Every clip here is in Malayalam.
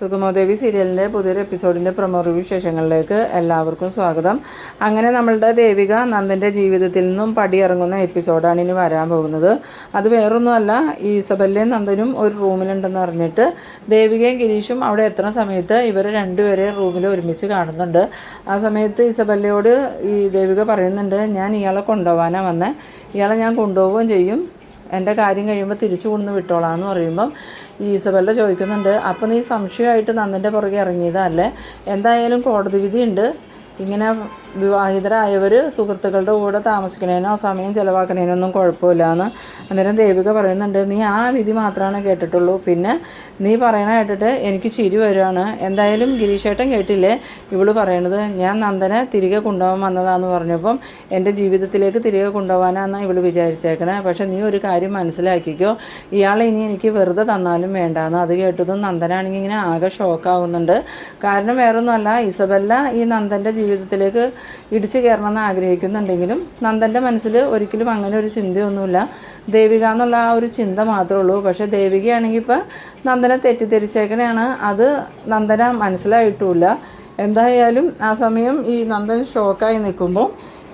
സുഗമോദേവി സീരിയലിൻ്റെ പുതിയൊരു എപ്പിസോഡിൻ്റെ പ്രൊമോ റിവ്യൂ വിശേഷങ്ങളിലേക്ക് എല്ലാവർക്കും സ്വാഗതം. അങ്ങനെ നമ്മളുടെ ദേവിക നന്ദൻ്റെ ജീവിതത്തിൽ നിന്നും പടിയിറങ്ങുന്ന എപ്പിസോഡാണ് ഇനി വരാൻ പോകുന്നത്. അത് വേറൊന്നുമല്ല, ഈസബല്ലയും നന്ദനും ഒരു റൂമിലുണ്ടെന്ന് അറിഞ്ഞിട്ട് ദേവികയും ഗിരീഷും അവിടെ എത്തുന്ന സമയത്ത് ഇവർ രണ്ടുപേരെയും റൂമിൽ ഒരുമിച്ച് കാണുന്നുണ്ട്. ആ സമയത്ത് ഈസബല്ലയോട് ഈ ദേവിക പറയുന്നുണ്ട്, ഞാൻ ഇയാളെ കൊണ്ടുപോകാനാണ് വന്നത്, ഇയാളെ ഞാൻ കൊണ്ടുപോവുകയും ചെയ്യും, എൻ്റെ കാര്യം കഴിയുമ്പോൾ തിരിച്ചു കൊണ്ടു വിട്ടോളാം എന്ന് പറയുമ്പം ഈസബല്ല ചോദിക്കുന്നുണ്ട്, അപ്പോൾ നീ സംശയമായിട്ട് നന്ദൻ്റെ പുറകെ ഇറങ്ങിയതല്ലേ? എന്തായാലും കോടതി വിധിയുണ്ട്, ഇങ്ങനെ വിവാഹിതരായവർ സുഹൃത്തുക്കളുടെ കൂടെ താമസിക്കണേനോ സമയം ചിലവാക്കണേനൊന്നും കുഴപ്പമില്ല എന്ന്. അന്നേരം ദേവിക പറയുന്നുണ്ട്, നീ ആ വിധി മാത്രമാണ് കേട്ടിട്ടുള്ളൂ, പിന്നെ നീ പറയണ കേട്ടിട്ട് എനിക്ക് ചിരി വരുവാണ്. എന്തായാലും ഗിരീഷേട്ടൻ കേട്ടില്ലേ ഇവള് പറയണത്, ഞാൻ നന്ദനെ തിരികെ കൊണ്ടുപോകാൻ വന്നതാന്ന് പറഞ്ഞപ്പം എൻ്റെ ജീവിതത്തിലേക്ക് തിരികെ കൊണ്ടുപോകാനാണ് ഇവള് വിചാരിച്ചേക്കണേ. പക്ഷെ നീ ഒരു കാര്യം മനസ്സിലാക്കിക്കോ, ഇയാളെ ഇനി എനിക്ക് വെറുതെ തന്നാലും വേണ്ടാന്ന്. അത് കേട്ടതും നന്ദനാണെങ്കിൽ ഇങ്ങനെ ആകെ ഷോക്കാവുന്നുണ്ട്. കാരണം വേറൊന്നുമല്ല, ഇസബല്ല ഈ നന്ദൻ്റെ ജീവിതത്തിലേക്ക് ഇടിച്ചു കയറണമെന്ന് ആഗ്രഹിക്കുന്നുണ്ടെങ്കിലും നന്ദൻ്റെ മനസ്സിൽ ഒരിക്കലും അങ്ങനെ ഒരു ചിന്തയൊന്നുമില്ല. ദേവിക എന്നുള്ള ആ ഒരു ചിന്ത മാത്രമേ ഉള്ളൂ. പക്ഷേ ദേവികയാണെങ്കിൽ ഇപ്പോൾ നന്ദനെ തെറ്റിദ്ധരിച്ചേക്കണെയാണ്, അത് നന്ദന മനസ്സിലായിട്ടുമില്ല. എന്തായാലും ആ സമയം ഈ നന്ദൻ ഷോക്കായി നിൽക്കുമ്പോൾ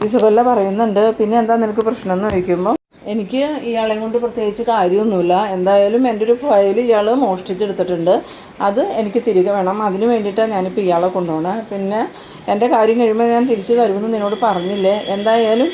ഇസബല്ല പറയുന്നുണ്ട്, പിന്നെ എന്താ നിനക്ക് പ്രശ്നം എന്ന് ചോദിക്കുമ്പോൾ, എനിക്ക് ഇയാളെ കൊണ്ട് പ്രത്യേകിച്ച് കാര്യമൊന്നുമില്ല, എന്തായാലും എൻ്റെ ഒരു ഫയൽ ഇയാൾ മോഷ്ടിച്ചെടുത്തിട്ടുണ്ട്, അത് എനിക്ക് തിരികെ വേണം, അതിന് വേണ്ടിയിട്ടാണ് ഞാനിപ്പോൾ ഇയാളെ കൊണ്ടുപോകണേ. പിന്നെ എൻ്റെ കാര്യം കഴിയുമ്പോൾ ഞാൻ തിരിച്ചു തരുമെന്ന് നിന്നോട് പറഞ്ഞില്ലേ, എന്തായാലും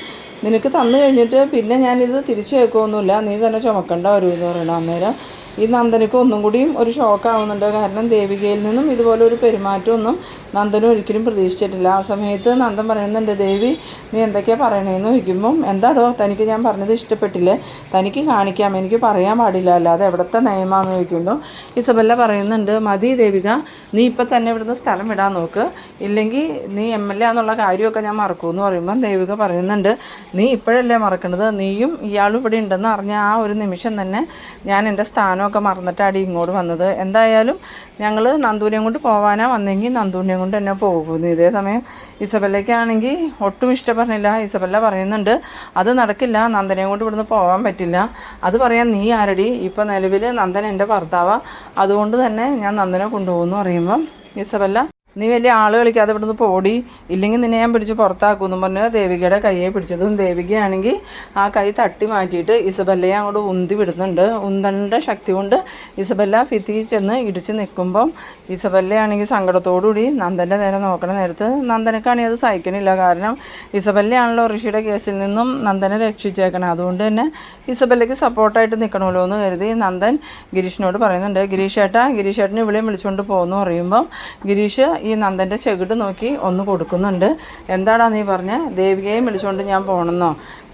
നിനക്ക് തന്നു കഴിഞ്ഞിട്ട് പിന്നെ ഞാനിത് തിരിച്ചു കേൾക്കുമൊന്നുമില്ല, നീ തന്നെ ചുമക്കേണ്ട വരുമെന്ന് പറയണം. അന്നേരം ഈ നന്ദനക്ക് ഒന്നും കൂടിയും ഒരു ഷോക്കാവുന്നുണ്ട്. കാരണം ദേവികയിൽ നിന്നും ഇതുപോലെ ഒരു പെരുമാറ്റമൊന്നും നന്ദനും ഒരിക്കലും പ്രതീക്ഷിച്ചിട്ടില്ല. ആ സമയത്ത് നന്ദൻ പറയുന്നുണ്ട്, ദേവി നീ എന്തൊക്കെയാണ് പറയണേന്ന് ചോദിക്കുമ്പം, എന്താടോ തനിക്ക് ഞാൻ പറഞ്ഞത് ഇഷ്ടപ്പെട്ടില്ലേ, തനിക്ക് കാണിക്കാം, എനിക്ക് പറയാൻ പാടില്ല, അല്ലാതെ എവിടുത്തെ നിയമാണെന്ന് ചോദിക്കുമ്പോൾ ഇസബല്ല പറയുന്നുണ്ട്, മതി ദേവിക, നീ ഇപ്പം തന്നെ ഇവിടുന്ന് സ്ഥലം വിടാൻ നോക്ക്, ഇല്ലെങ്കിൽ നീ MLA എന്നുള്ള കാര്യമൊക്കെ ഞാൻ മറക്കുമെന്ന് പറയുമ്പം ദേവിക പറയുന്നുണ്ട്, നീ ഇപ്പോഴല്ലേ മറക്കണത്, നീയും ഇയാളും ഇവിടെ ഉണ്ടെന്ന് അറിഞ്ഞ ആ ഒരു നിമിഷം തന്നെ ഞാൻ എൻ്റെ സ്ഥാനമൊക്കെ മറന്നിട്ടാണ് ഇങ്ങോട്ട് വന്നത്. എന്തായാലും ഞങ്ങൾ നന്ദൂനെയും കൊണ്ട് പോകാനാണ് വന്നെങ്കിൽ നന്ദൂനെയും കൊണ്ട് തന്നെ പോകുന്നു. ഇതേ സമയം ഇസബല്ലയ്ക്കാണെങ്കിൽ ഒട്ടും ഇഷ്ടപ്പെടുന്നില്ല. ഇസബല്ല പറയുന്നുണ്ട്, അത് നടക്കില്ല, നന്ദനെയും കൊണ്ട് ഇവിടുന്ന് പോകാൻ പറ്റില്ല. അത് പറയാൻ നീ ആരടി, ഇപ്പം നിലവിൽ നന്ദൻ എൻ്റെ ഭർത്താവാണ്, അതുകൊണ്ട് തന്നെ ഞാൻ നന്ദനെ കൊണ്ടുപോകുമെന്ന് പറയുമ്പം ഇസബല്ല, നീ വലിയ ആൾ കളിക്കാതെ ഇവിടുന്ന് പോടി, ഇല്ലെങ്കിൽ നിന്നെ ഞാൻ പിടിച്ച് പുറത്താക്കുമെന്നും പറഞ്ഞ് ദേവികയുടെ കയ്യെ പിടിച്ചതും ദേവികയാണെങ്കിൽ ആ കൈ തട്ടി മാറ്റിയിട്ട് ഇസബല്ലയെ അങ്ങോട്ട് ഉന്തി വിടുന്നുണ്ട്. ഉന്തണ്ട ശക്തി കൊണ്ട് ഇസബല്ല ഭിത്തി ചെന്ന് ഇടിച്ച് നിൽക്കുമ്പം ഇസബല്ലയാണെങ്കിൽ സങ്കടത്തോടുകൂടി നന്ദൻ്റെ നേരെ നോക്കണ നേരത്ത് നന്ദനക്കാണെങ്കിൽ അത് സഹിക്കണില്ല. കാരണം ഇസബല്ലയാണല്ലോ ഋഷിയുടെ കേസിൽ നിന്നും നന്ദനെ രക്ഷിച്ചേക്കണം, അതുകൊണ്ട് തന്നെ ഇസബല്ലയ്ക്ക് സപ്പോർട്ടായിട്ട് നിൽക്കണമല്ലോ എന്ന് കരുതി നന്ദൻ ഗിരീഷിനോട് പറയുന്നുണ്ട്, ഗിരീഷേട്ടന് ഇവിടെയും വിളിച്ചുകൊണ്ട് പോകുമെന്ന് പറയുമ്പം ഗിരീഷ് ഈ നന്ദൻ്റെ ചെകിട് നോക്കി ഒന്ന് കൊടുക്കുന്നുണ്ട്. എന്താടാ നീ പറഞ്ഞ, ദേവികയും വിളിച്ചുകൊണ്ട് ഞാൻ പോകണമെന്നോ?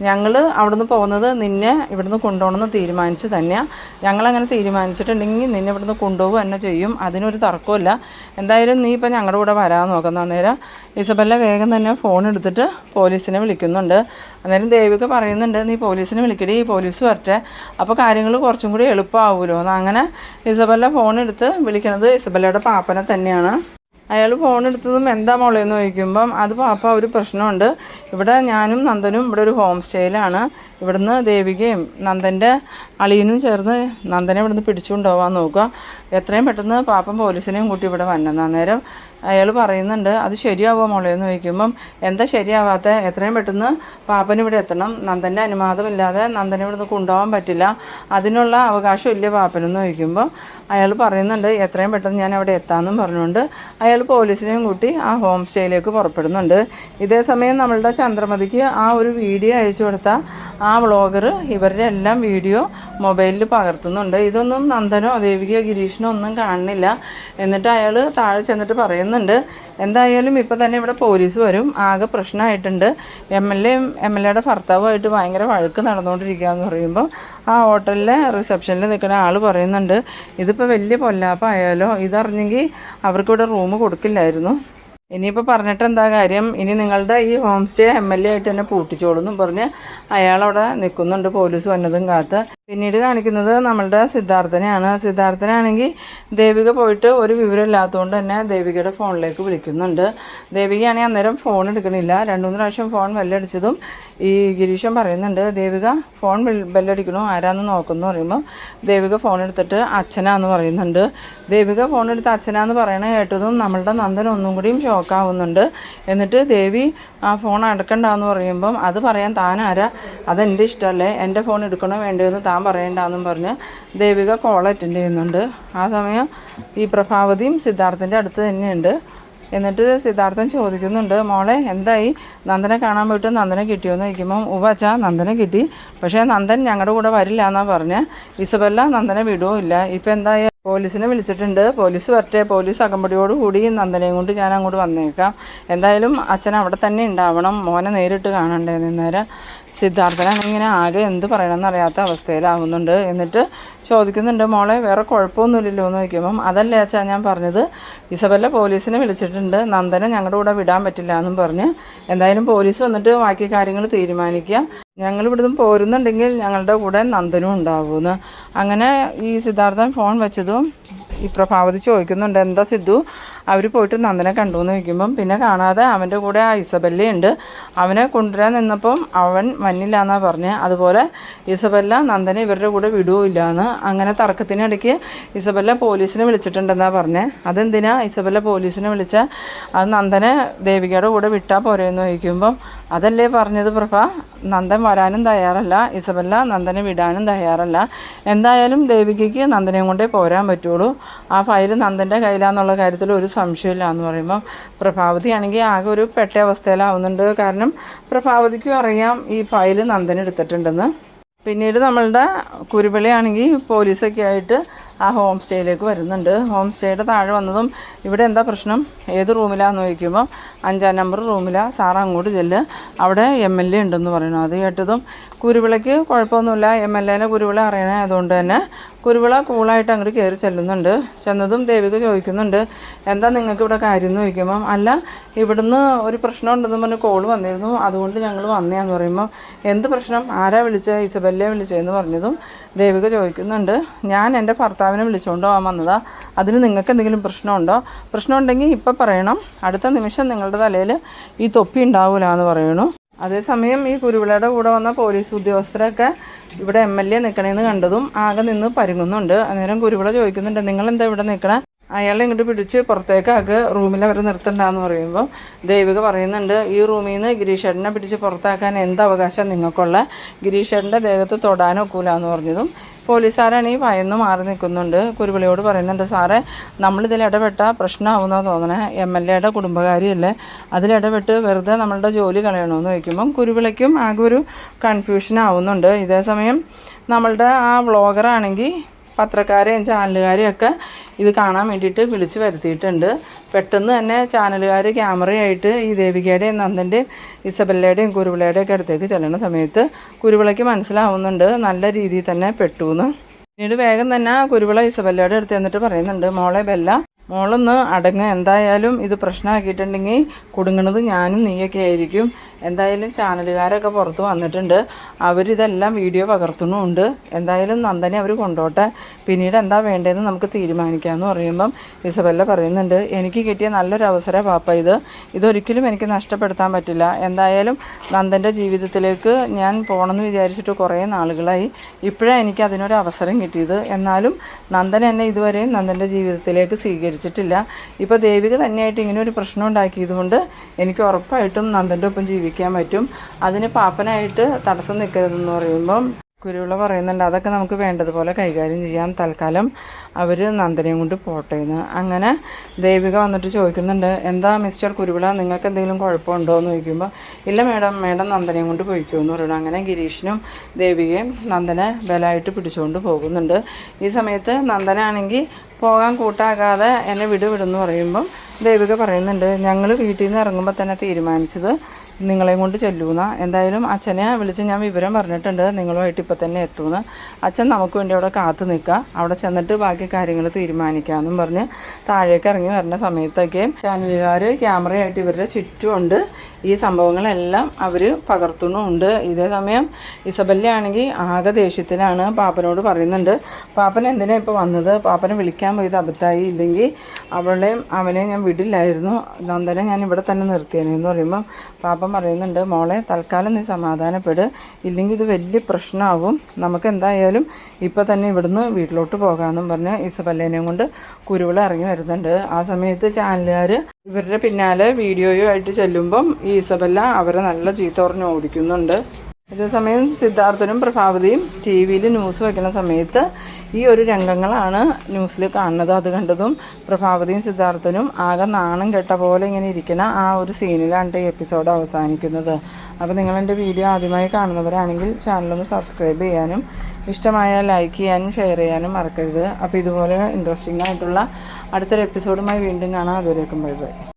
ഞങ്ങൾ അവിടുന്ന് പോകുന്നത് നിന്നെ ഇവിടുന്ന് കൊണ്ടുപോകണമെന്ന് തീരുമാനിച്ച് തന്നെയാണ്, ഞങ്ങളങ്ങനെ തീരുമാനിച്ചിട്ടുണ്ടെങ്കിൽ നിന്നെ ഇവിടുന്ന് കൊണ്ടുപോകുക തന്നെ ചെയ്യും, അതിനൊരു തർക്കമില്ല. എന്തായാലും നീ ഇപ്പം ഞങ്ങളുടെ കൂടെ വരാൻ നോക്കുന്ന. അന്നേരം ഇസബല്ല വേഗം തന്നെ ഫോൺ എടുത്തിട്ട് പോലീസിനെ വിളിക്കുന്നുണ്ട്. അന്നേരം ദേവിക പറയുന്നുണ്ട്, നീ പോലീസിനെ വിളിക്കടി, പോലീസ് വരട്ടെ, അപ്പോൾ കാര്യങ്ങൾ കുറച്ചും കൂടി എളുപ്പമാവുമല്ലോ എന്ന്. അങ്ങനെ ഇസബല്ല ഫോൺ എടുത്ത് വിളിക്കുന്നത് ഇസബല്ലയുടെ പാപ്പനെ തന്നെയാണ്. അയാൾ ഫോൺ എടുത്തതും എന്താ മോളേന്ന് ചോദിക്കുമ്പം, അത് പാപ്പ ഒരു പ്രശ്നമുണ്ട്, ഇവിടെ ഞാനും നന്ദനും ഇവിടെ ഒരു ഹോം സ്റ്റേയിലാണ്, ഇവിടുന്ന് ദേവികയും നന്ദൻ്റെ അളിയനും ചേർന്ന് നന്ദനെ ഇവിടുന്ന് പിടിച്ചുകൊണ്ട് പോകാൻ നോക്കുക, എത്രയും പെട്ടെന്ന് പാപ്പൻ പോലീസിനെയും കൂട്ടി ഇവിടെ വന്നെന്ന്. അന്നേരം അയാൾ പറയുന്നുണ്ട്, അത് ശരിയാവുമോ മോളേന്ന് ചോദിക്കുമ്പം, എന്താ ശരിയാവാത്ത, എത്രയും പെട്ടെന്ന് പാപ്പന് ഇവിടെ എത്തണം, നന്ദൻ്റെ അനുവാദമില്ലാതെ നന്ദനെ ഇവിടുന്ന് കൊണ്ടുപോകാൻ പറ്റില്ല, അതിനുള്ള അവകാശം ഇല്ല പാപ്പനെന്ന് ചോദിക്കുമ്പോൾ അയാൾ പറയുന്നുണ്ട്, എത്രയും പെട്ടെന്ന് ഞാൻ അവിടെ എത്താമെന്നും പറഞ്ഞുകൊണ്ട് അയാൾ പോലീസിനെയും കൂട്ടി ആ ഹോം സ്റ്റേയിലേക്ക് പുറപ്പെടുന്നുണ്ട്. ഇതേ സമയം നമ്മളുടെ ചന്ദ്രമതിക്ക് ആ ഒരു വീഡിയോ അയച്ചു കൊടുത്ത ആ വ്ളോഗർ ഇവരുടെ എല്ലാം വീഡിയോ മൊബൈലിൽ പകർത്തുന്നുണ്ട്. ഇതൊന്നും നന്ദനോ ദേവികയോ ഗിരീഷിനോ ഒന്നും കാണുന്നില്ല. എന്നിട്ട് അയാൾ താഴെ ചെന്നിട്ട് പറയുന്നുണ്ട്, എന്തായാലും ഇപ്പോൾ തന്നെ ഇവിടെ പോലീസ് വരും, ആകെ പ്രശ്നമായിട്ടുണ്ട്, MLAയുടെ ഭർത്താവുമായിട്ട് ഭയങ്കര വഴക്ക് നടന്നുകൊണ്ടിരിക്കുക എന്ന് പറയുമ്പോൾ ആ ഹോട്ടലിലെ റിസപ്ഷനിൽ നിൽക്കുന്ന ആൾ പറയുന്നുണ്ട്, ഇതിപ്പോൾ വലിയ പൊല്ലാപ്പായാലോ, ഇതറിഞ്ഞെങ്കിൽ അവർക്കിവിടെ റൂം കൊടുക്കില്ലായിരുന്നു. ഇനിയിപ്പോൾ പറഞ്ഞിട്ട് എന്താ കാര്യം, ഇനി നിങ്ങളുടെ ഈ ഹോം സ്റ്റേ MLA ആയിട്ട് തന്നെ പൂട്ടിച്ചോളൂ എന്നും പറഞ്ഞ് അയാളവിടെ നിൽക്കുന്നുണ്ട്, പോലീസ് വന്നതും കാത്ത്. പിന്നീട് കാണിക്കുന്നത് നമ്മളുടെ സിദ്ധാർത്ഥനെയാണ്. സിദ്ധാർത്ഥനാണെങ്കിൽ ദേവിക പോയിട്ട് ഒരു വിവരം ഇല്ലാത്തതുകൊണ്ട് തന്നെ ദേവികയുടെ ഫോണിലേക്ക് വിളിക്കുന്നുണ്ട്. ദേവികയാണെങ്കിൽ അന്നേരം ഫോൺ എടുക്കണില്ല. 2-3 പ്രാവശ്യം ഫോൺ ബെല്ലടിച്ചതും ഈ ഗിരീഷൻ പറയുന്നുണ്ട്, ദേവിക ഫോൺ ബെല്ലടിക്കണോ ആരാന്ന് നോക്കുന്നു പറയുമ്പോൾ ദേവിക ഫോൺ എടുത്തിട്ട് അച്ഛനാന്ന് പറയുന്നുണ്ട്. ദേവിക ഫോൺ എടുത്ത് അച്ഛനാന്ന് പറയണ കേട്ടതും നമ്മളുടെ നന്ദൻ ഒന്നും കൂടിയും ഷോക്കാവുന്നുണ്ട്. എന്നിട്ട് ദേവി ആ ഫോൺ എടുക്കണ്ടെന്ന് പറയുമ്പം അത് പറയാൻ താനാരാ, അതെൻ്റെ ഇഷ്ടമല്ലേ, എൻ്റെ ഫോൺ എടുക്കണോ വേണ്ടതെന്ന് താൻ പറയണ്ടെന്നും പറഞ്ഞ് ദേവിക കോൾ അറ്റൻഡ് ചെയ്യുന്നുണ്ട്. ആ സമയം ഈ പ്രഭാവതിയും സിദ്ധാർത്ഥൻ്റെ അടുത്ത് തന്നെയുണ്ട്. എന്നിട്ട് സിദ്ധാർത്ഥൻ ചോദിക്കുന്നുണ്ട്, മോളെ എന്തായി, നന്ദനെ കാണാൻ പോയിട്ട് നന്ദനെ കിട്ടിയോന്ന് ചോദിക്കുമ്പം ഉവ്വച്ചാ നന്ദനെ കിട്ടി, പക്ഷേ നന്ദൻ ഞങ്ങളുടെ കൂടെ വരില്ല എന്നാണ് പറഞ്ഞ്. ഇസബെല്ല നന്ദനെ വിടുകയോ ഇല്ല. ഇപ്പം എന്തായാലും പോലീസിനെ വിളിച്ചിട്ടുണ്ട്, പോലീസ് വരട്ടെ, പോലീസ് അകമ്പടിയോടുകൂടി നന്ദനെയും കൊണ്ട് ഞാൻ അങ്ങോട്ട് വന്നേക്കാം, എന്തായാലും അച്ഛൻ അവിടെ തന്നെ ഉണ്ടാവണം, മോനെ നേരിട്ട് കാണണ്ടേ. നേരം സിദ്ധാർത്ഥനാണിങ്ങനെ ആകെ എന്ത് പറയണമെന്ന് അറിയാത്ത അവസ്ഥയിലാവുന്നുണ്ട്. എന്നിട്ട് ചോദിക്കുന്നുണ്ട്, മോളെ വേറെ കുഴപ്പമൊന്നുമില്ലല്ലോ എന്ന് ചോദിക്കുമ്പം അതല്ലേ അച്ഛാ ഞാൻ പറഞ്ഞത്, ഇസബെല്ല പോലീസിനെ വിളിച്ചിട്ടുണ്ട്, നന്ദനെ ഞങ്ങളുടെ കൂടെ വിടാൻ പറ്റില്ല എന്നും പറഞ്ഞ്. എന്തായാലും പോലീസ് വന്നിട്ട് ബാക്കി കാര്യങ്ങൾ തീരുമാനിക്കുക, ഞങ്ങൾ ഇവിടുന്ന് പോരുന്നുണ്ടെങ്കിൽ ഞങ്ങളുടെ കൂടെ നന്ദനും ഉണ്ടാവുമെന്ന്. അങ്ങനെ ഈ സിദ്ധാർത്ഥൻ ഫോൺ വെച്ചതും ഈ പ്രഭാവതി ചോദിക്കുന്നുണ്ട്, എന്താ സിദ്ധു അവർ പോയിട്ട് നന്ദനെ കണ്ടു എന്ന് ചോദിക്കുമ്പം പിന്നെ കാണാതെ അവൻ്റെ കൂടെ ആ ഇസബെല്ലയുണ്ട്, അവനെ കൊണ്ടുവരാൻ നിന്നപ്പം അവൻ വന്നില്ല എന്നാണ് പറഞ്ഞ്. അതുപോലെ ഇസബെല്ല നന്ദനെ ഇവരുടെ കൂടെ വിടുകയില്ല എന്ന്. അങ്ങനെ തർക്കത്തിനിടയ്ക്ക് ഇസബെല്ല പോലീസിനെ വിളിച്ചിട്ടുണ്ടെന്നാണ് പറഞ്ഞത്. അതെന്തിനാ ഇസബെല്ല പോലീസിനെ വിളിച്ചാൽ, അത് നന്ദനെ ദേവികയുടെ കൂടെ വിട്ടാൽ പോരെയെന്ന് ചോദിക്കുമ്പം അതല്ലേ പറഞ്ഞത് പ്രഭ, നന്ദൻ വരാനും തയ്യാറല്ല, ഇസബെല്ല നന്ദനെ വിടാനും തയ്യാറല്ല, എന്തായാലും ദേവികയ്ക്ക് നന്ദനെയും കൊണ്ടേ പോരാൻ പറ്റുള്ളൂ, ആ ഫയൽ നന്ദൻ്റെ കയ്യിലാന്നുള്ള കാര്യത്തിൽ ഒരു സംശയമില്ല എന്ന് പറയുമ്പം പ്രഭാവതി ആണെങ്കിൽ ആകെ ഒരു പെട്ട അവസ്ഥയിലാവുന്നുണ്ട്. കാരണം പ്രഭാവതിക്കും അറിയാം ഈ ഫയൽ നന്ദൻ എടുത്തിട്ടുണ്ടെന്ന്. പിന്നീട് നമ്മളുടെ കുരുവിളയാണെങ്കിൽ പോലീസൊക്കെ ആയിട്ട് ആ ഹോം സ്റ്റേയിലേക്ക് വരുന്നുണ്ട്. ഹോം സ്റ്റേയുടെ താഴെ വന്നതും ഇവിടെ എന്താ പ്രശ്നം, ഏത് റൂമിലാണെന്ന് ചോദിക്കുമ്പോൾ 5-ാം നമ്പർ റൂമിലാണ്, സാറ് അങ്ങോട്ട് ചെല്ല്, അവിടെ MLA ഉണ്ടെന്ന് പറയണം. അത് കേട്ടതും കുരുവിളയ്ക്ക് കുഴപ്പമൊന്നുമില്ല, MLAനെ കുരുവിള അറിയണതുകൊണ്ട് തന്നെ കുരുവിള കൂളായിട്ട് അങ്ങോട്ട് കയറി ചെല്ലുന്നുണ്ട്. ചെന്നതും ദേവിക ചോദിക്കുന്നുണ്ട്, എന്താ നിങ്ങൾക്ക് ഇവിടെ കാര്യം എന്ന് ചോദിക്കുമ്പം അല്ല ഇവിടുന്ന് ഒരു പ്രശ്നം ഉണ്ടെന്ന് പറഞ്ഞ് കോൾ വന്നിരുന്നു, അതുകൊണ്ട് ഞങ്ങൾ വന്നതാന്ന് പറയുമ്പോൾ എന്ത് പ്രശ്നം, ആരാ വിളിച്ചത്, ഇസബെല്ലയെ വിളിച്ചതെന്ന് പറഞ്ഞതും ദേവിക ചോദിക്കുന്നുണ്ട്, ഞാൻ എൻ്റെ ഭർത്താവിനെ വിളിച്ചുകൊണ്ട് പോകാൻ വന്നതാ, അതിന് നിങ്ങൾക്ക് എന്തെങ്കിലും പ്രശ്നമുണ്ടോ, പ്രശ്നമുണ്ടെങ്കിൽ ഇപ്പം പറയണം, അടുത്ത നിമിഷം നിങ്ങളുടെ തലയിൽ ഈ തൊപ്പി ഉണ്ടാവില്ല എന്ന് പറയണു. അതേസമയം ഈ കുരുവിളയുടെ കൂടെ വന്ന പോലീസ് ഉദ്യോഗസ്ഥരൊക്കെ ഇവിടെ MLA നിൽക്കണേന്ന് കണ്ടതും ആകെ നിന്ന് പരുങ്ങുന്നുണ്ട്. അന്നേരം കുരുവിള ചോദിക്കുന്നുണ്ട്, നിങ്ങളെന്താ ഇവിടെ നിൽക്കണേ, അയാളെ ഇങ്ങോട്ട് പിടിച്ച് പുറത്തേക്കാക്ക്, റൂമിൽ അവർ നിർത്തണ്ടെന്ന് പറയുമ്പോൾ ദേവിക പറയുന്നുണ്ട്, ഈ റൂമിൽ നിന്ന് ഗിരീഷേട്ടനെ പിടിച്ച് പുറത്താക്കാൻ എന്ത് അവകാശം നിങ്ങൾക്കുള്ള, ഗിരീഷേട്ടൻ്റെ ദേഹത്ത് തൊടാനൊക്കൂല എന്ന് പറഞ്ഞതും പോലീസുകാരാണെങ്കിൽ ഭയന്ന് മാറി നിൽക്കുന്നുണ്ട്. കുരുവിളയോട് പറയുന്നുണ്ട്, സാറേ നമ്മളിതിൽ ഇടപെട്ട പ്രശ്നമാവുന്നതാണ് തോന്നണേ, MLAയുടെ കുടുംബകാരിയല്ലേ, അതിലിടപെട്ട് വെറുതെ നമ്മളുടെ ജോലി കളയണമെന്ന് ചോദിക്കുമ്പം കുരുവിളയ്ക്കും ആകെ ഒരു കൺഫ്യൂഷൻ ആവുന്നുണ്ട്. ഇതേസമയം നമ്മളുടെ ആ വ്ളോഗറാണെങ്കിൽ പത്രക്കാരെയും ചാനലുകാരെയും ഒക്കെ ഇത് കാണാൻ വേണ്ടിയിട്ട് വിളിച്ച് വരുത്തിയിട്ടുണ്ട്. പെട്ടെന്ന് തന്നെ ചാനലുകാർ ക്യാമറയായിട്ട് ഈ ദേവികയുടെയും നന്ദൻ്റെയും ഇസബെല്ലയുടെയും കുരുവിളയുടെയും ഒക്കെ അടുത്തേക്ക് ചെല്ലുന്ന സമയത്ത് കുരുവിളയ്ക്ക് മനസ്സിലാവുന്നുണ്ട് നല്ല രീതിയിൽ തന്നെ പെട്ടു എന്ന്. പിന്നീട് വേഗം തന്നെ കുരുവിള ഇസബെല്ലയുടെ അടുത്ത് എന്നിട്ട് പറയുന്നുണ്ട്, മോളെ ബെല്ല, മോളൊന്ന് അടങ്ങ്, എന്തായാലും ഇത് പ്രശ്നമാക്കിയിട്ടുണ്ടെങ്കിൽ കുടുങ്ങണത് ഞാനും നീയൊക്കെ ആയിരിക്കും, എന്തായാലും ചാനലുകാരൊക്കെ പുറത്ത് വന്നിട്ടുണ്ട്, അവരിതെല്ലാം വീഡിയോ പകർത്തുന്നുമുണ്ട്, എന്തായാലും നന്ദനെ അവർ കൊണ്ടോട്ടെ, പിന്നീട് എന്താ വേണ്ടതെന്ന് നമുക്ക് തീരുമാനിക്കാമെന്ന് പറയുമ്പം ഇസബെല്ല പറയുന്നുണ്ട്, എനിക്ക് കിട്ടിയ നല്ലൊരു അവസരം പാപ്പ, ഇതൊരിക്കലും എനിക്ക് നഷ്ടപ്പെടുത്താൻ പറ്റില്ല, എന്തായാലും നന്ദൻ്റെ ജീവിതത്തിലേക്ക് ഞാൻ പോകണമെന്ന് വിചാരിച്ചിട്ട് കുറേ നാളുകളായി, ഇപ്പോഴാണ് എനിക്ക് അതിനൊരു അവസരം കിട്ടിയത്, എന്നാലും നന്ദൻ എന്നെ ഇതുവരെയും നന്ദൻ്റെ ജീവിതത്തിലേക്ക് സ്വീകരിച്ചിട്ടില്ല, ഇപ്പോൾ ദേവിക തന്നെയായിട്ട് ഇങ്ങനെ ഒരു പ്രശ്നം ഉണ്ടാക്കിയതുകൊണ്ട് എനിക്ക് ഉറപ്പായിട്ടും നന്ദൻ്റെ ഒപ്പം ജീവിക്കാൻ പറ്റും, അതിന് പാപ്പനായിട്ട് തടസ്സം നിൽക്കരുതെന്ന് പറയുമ്പം കുരുവിള പറയുന്നുണ്ട്, അതൊക്കെ നമുക്ക് വേണ്ടതുപോലെ കൈകാര്യം ചെയ്യാം, തൽക്കാലം അവർ നന്ദനെയും കൊണ്ട് പോട്ടേന്ന്. അങ്ങനെ ദേവിക വന്നിട്ട് ചോദിക്കുന്നുണ്ട്, എന്താ മിസ്റ്റർ കുരുവിള, നിങ്ങൾക്ക് എന്തെങ്കിലും കുഴപ്പമുണ്ടോ എന്ന് ചോദിക്കുമ്പോൾ ഇല്ല മേഡം നന്ദനെയും കൊണ്ട് പോയിക്കുമെന്ന് പറയുന്നു. അങ്ങനെ ഗിരീഷിനും ദേവികയും നന്ദനെ ബലമായിട്ട് പിടിച്ചുകൊണ്ട് പോകുന്നുണ്ട്. ഈ സമയത്ത് നന്ദനാണെങ്കിൽ പോകാൻ കൂട്ടാകാതെ എന്നെ വിടുന്നു പറയുമ്പം ദേവിക പറയുന്നുണ്ട്, ഞങ്ങൾ വീട്ടിൽ നിന്ന് ഇറങ്ങുമ്പോൾ തന്നെ തീരുമാനിച്ചത് നിങ്ങളെയും കൊണ്ട് ചെല്ലൂന്ന്. എന്തായാലും അച്ഛനെ വിളിച്ച് ഞാൻ വിവരം പറഞ്ഞിട്ടുണ്ട്, നിങ്ങളുമായിട്ട് ഇപ്പം തന്നെ എത്തുമെന്ന്. അച്ഛൻ നമുക്ക് വേണ്ടി അവിടെ കാത്തു നിൽക്കുക, അവിടെ ചെന്നിട്ട് ബാക്കി കാര്യങ്ങൾ തീരുമാനിക്കാമെന്നും പറഞ്ഞ് താഴേക്ക് ഇറങ്ങി വരുന്ന സമയത്തൊക്കെ ചാനലുകാർ ക്യാമറയായിട്ട് ഇവരുടെ ചുറ്റുമുണ്ട്. ഈ സംഭവങ്ങളെല്ലാം അവർ പകർത്തുന്നുമുണ്ട്. ഇതേ സമയം ഇസബെല്ലയാണെങ്കിൽ ആകെ ദേഷ്യത്തിലാണ്. പാപ്പനോട് പറയുന്നുണ്ട്, പാപ്പൻ എന്തിനാ ഇപ്പോൾ വന്നത്, പാപ്പനെ വിളിക്കാൻ പോയത് അബദ്ധമായി, ഇല്ലെങ്കിൽ അവനെ ഞാൻ വിടില്ലായിരുന്നു, നന്ദനെ ഞാൻ ഇവിടെ തന്നെ നിർത്തിയെന്ന് പറയുമ്പം പാപ്പൻ പറയുന്നുണ്ട്, മോളെ തൽക്കാലം നീ സമാധാനപ്പെട്, ഇല്ലെങ്കിൽ ഇത് വലിയ പ്രശ്നമാവും, നമുക്ക് എന്തായാലും ഇപ്പോൾ തന്നെ ഇവിടുന്ന് വീട്ടിലോട്ട് പോകാമെന്നും പറഞ്ഞ് ഇസബെല്ലേനെയും കൊണ്ട് കുരുവിള ഇറങ്ങി വരുന്നുണ്ട്. ആ സമയത്ത് ചാനലുകാർ ഇവരുടെ പിന്നാലെ വീഡിയോയുമായിട്ട് ചെല്ലുമ്പം ഈ ഇസബെല്ല അവരെ നല്ല ചീത്ത പറഞ്ഞ് ഓടിക്കുന്നുണ്ട്. ഇതേസമയം സിദ്ധാർത്ഥനും പ്രഭാവതിയും ടി വിയിൽ ന്യൂസ് വയ്ക്കുന്ന സമയത്ത് ഈ ഒരു രംഗങ്ങളാണ് ന്യൂസിൽ കാണുന്നത്. അത് കണ്ടതും പ്രഭാവതിയും സിദ്ധാർത്ഥനും ആകെ നാണം കെട്ട പോലെ ഇങ്ങനെ ഇരിക്കുന്ന ആ ഒരു സീനിലാണ് ഈ എപ്പിസോഡ് അവസാനിക്കുന്നത്. അപ്പോൾ നിങ്ങളെൻ്റെ വീഡിയോ ആദ്യമായി കാണുന്നവരാണെങ്കിൽ ചാനലൊന്ന് സബ്സ്ക്രൈബ് ചെയ്യാനും ഇഷ്ടമായാൽ ലൈക്ക് ചെയ്യാനും ഷെയർ ചെയ്യാനും മറക്കരുത്. അപ്പോൾ ഇതുപോലെ ഇൻട്രസ്റ്റിംഗ് ആയിട്ടുള്ള അടുത്തൊരു എപ്പിസോഡുമായി വീണ്ടും കാണാം. അതുവരേക്കും ബൈ ബൈ.